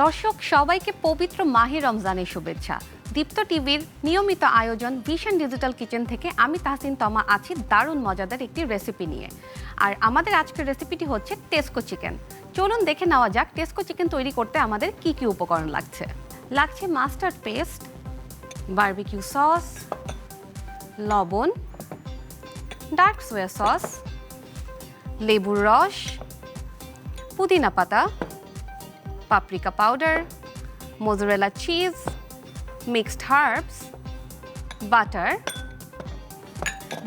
দর্শক সবাইকে পবিত্র মাহে রমজানের শুভেচ্ছা। দীপ্ত টিভির নিয়মিত আয়োজন ভিশন ডিজিটাল কিচেন থেকে আমি তাহসিন তমা আছি দারুণ মজাদার একটি রেসিপি নিয়ে। আর আমাদের আজকের রেসিপিটি হচ্ছে টেস্কো চিকেন। চলুন দেখে নেওয়া যাক টেস্কো চিকেন তৈরি করতে আমাদের কি কি উপকরণ লাগছে মাস্টার্ড পেস্ট, বারবিকিউ সস, লবণ, ডার্ক সোয়া সস, লেবুর রস, পুদিনা পাতা, paprika powder, mozzarella cheese, mixed herbs, butter,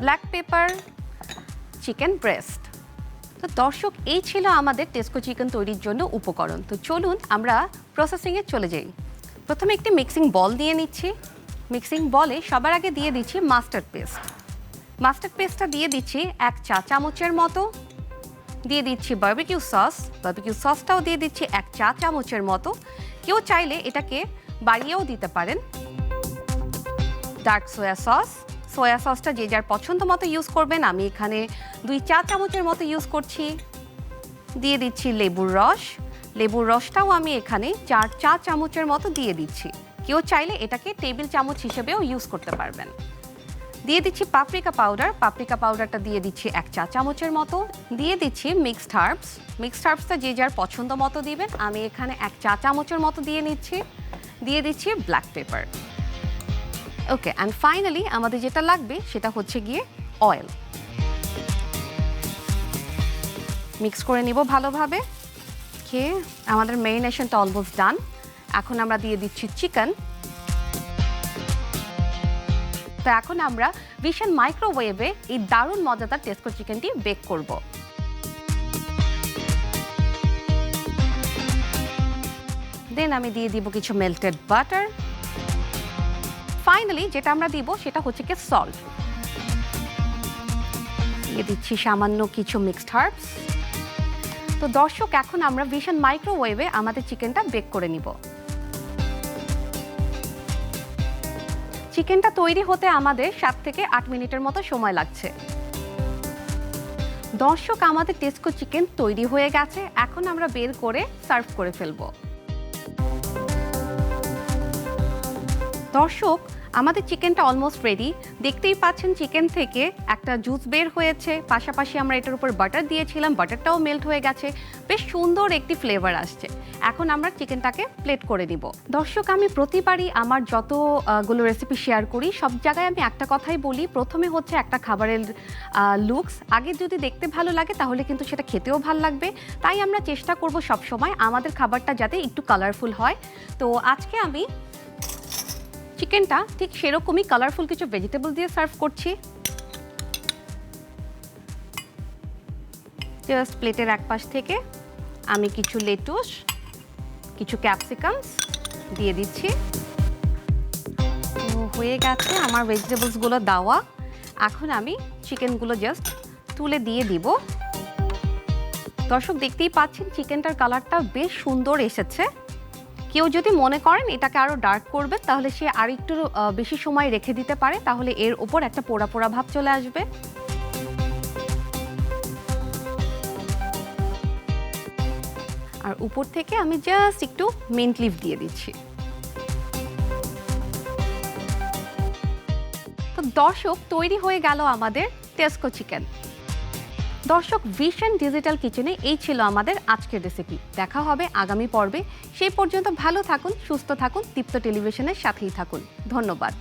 black pepper, chicken breast। তো দর্শক এই ছিল আমাদের টেস্কো চিকেন তৈরির জন্য উপকরণ। তো চলুন আমরা প্রসেসিংয়ে চলে যাই। প্রথমে একটি মিক্সিং বল দিয়ে নিচ্ছি। মিক্সিং বলে সবার আগে দিয়ে দিচ্ছি মাস্টার্ড পেস্ট। মাস্টার্ড পেস্টটা দিয়ে দিচ্ছি 1 চা চামচের মতো। দিয়ে দিচ্ছি বারবিকিউ সসটাও দিয়ে দিচ্ছি 1 চা চামচের মতো। কেউ চাইলে এটাকে বাড়িয়েও দিতে পারেন। ডার্ক সোয়া সসটা যে যার পছন্দ মতো ইউজ করবেন। আমি এখানে 2 চা চামচের মতো ইউজ করছি। দিয়ে দিচ্ছি লেবুর রসটাও আমি এখানে 4 চা চামচের মতো দিয়ে দিচ্ছি। কেউ চাইলে এটাকে টেবিল চামচ হিসেবেও ইউজ করতে পারবেন। দিয়ে দিচ্ছি পাপরিকা পাউডারটা দিয়ে দিচ্ছি 1 চা চামচের মতো। দিয়ে দিচ্ছি মিক্সড হার্বসটা যে যার পছন্দ মতো দিবেন। আমি এখানে 1 চা চামচের মতো দিয়ে নিচ্ছি। দিয়ে দিচ্ছি black pepper. Okay, and finally আমাদের যেটা লাগবে সেটা হচ্ছে গিয়ে অয়েল। মিক্স করে নিব ভালোভাবে। খেয়ে আমাদের ম্যারিনেশনটা অলমোস্ট ডান। এখন আমরা দিয়ে দিচ্ছি চিকেন। তো এখন আমরা ভিশন মাইক্রোওয়েভে এই দারুণ মজাদার টেস্কো চিকেনটি বেক করব। দেন আমি দিয়ে দিব কিছু মেল্টেড বাটার। ফাইনালি যেটা আমরা দিব সেটা হচ্ছে কি সল্ট। দিয়ে দিচ্ছি সামান্য কিছু মিক্সড হার্বস। তো দর্শক এখন আমরা ভিশন মাইক্রোওয়েভে আমাদের চিকেনটা বেক করে নিব। চিকেনটা তৈরি হতে আমাদের 7 থেকে 8 মিনিটের মতো সময় লাগছে। দর্শক আমাদের টেস্কো চিকেন তৈরি হয়ে গেছে। এখন আমরা বের করে সার্ভ করে ফেলবো। দর্শক আমাদের চিকেনটা অলমোস্ট রেডি। দেখতেই পাচ্ছেন চিকেন থেকে একটা জুস বের হয়েছে। পাশাপাশি আমরা এটার উপর বাটার দিয়েছিলাম, বাটারটাও মেল্ট হয়ে গেছে। বেশ সুন্দর একটি ফ্লেভার আসছে। এখন আমরা চিকেনটাকে প্লেট করে নিব। দর্শক আমি প্রতিবারই আমার যতগুলো রেসিপি শেয়ার করি সব জায়গায় আমি একটা কথাই বলি, প্রথমে হচ্ছে একটা খাবারের লুকস আগে যদি দেখতে ভালো লাগে তাহলে কিন্তু সেটা খেতেও ভালো লাগবে। তাই আমরা চেষ্টা করব সবসময় আমাদের খাবারটা যাতে একটু কালারফুল হয়। তো আজকে আমি চিকেনটা ঠিক সেরকমই কালারফুল কিছু ভেজিটেবল দিয়ে সার্ভ করছি। জাস্ট প্লেটের এক পাশ থেকে আমি কিছু লেটুস, কিছু ক্যাপসিকামস দিয়ে দিচ্ছি। তো হয়ে গেছে আমার ভেজিটেবলসগুলো দেওয়া। এখন আমি চিকেনগুলো জাস্ট তুলে দিয়ে দিব। দর্শক দেখতেই পাচ্ছেন চিকেনটার কালারটা বেশ সুন্দর এসেছে। কেউ যদি মনে করেন এটাকে আরও ডার্ক করবেন তাহলে সে আর একটু বেশি সময় রেখে দিতে পারে, তাহলে এর ওপর একটা পোড়া পোড়া ভাব চলে আসবে। আর উপর থেকে আমি জাস্ট একটু মিন্ট লিফ দিয়ে দিচ্ছি। তো দর্শক তৈরি হয়ে গেল আমাদের টেস্কো চিকেন। দর্শক ভিশন ডিজিটাল কিচেনে এই ছিল আমাদের আজকের রেসিপি। দেখা হবে আগামী পর্বে। সেই পর্যন্ত ভালো থাকুন, সুস্থ থাকুন, দীপ্ত টেলিভিশনের সাথেই থাকুন। ধন্যবাদ।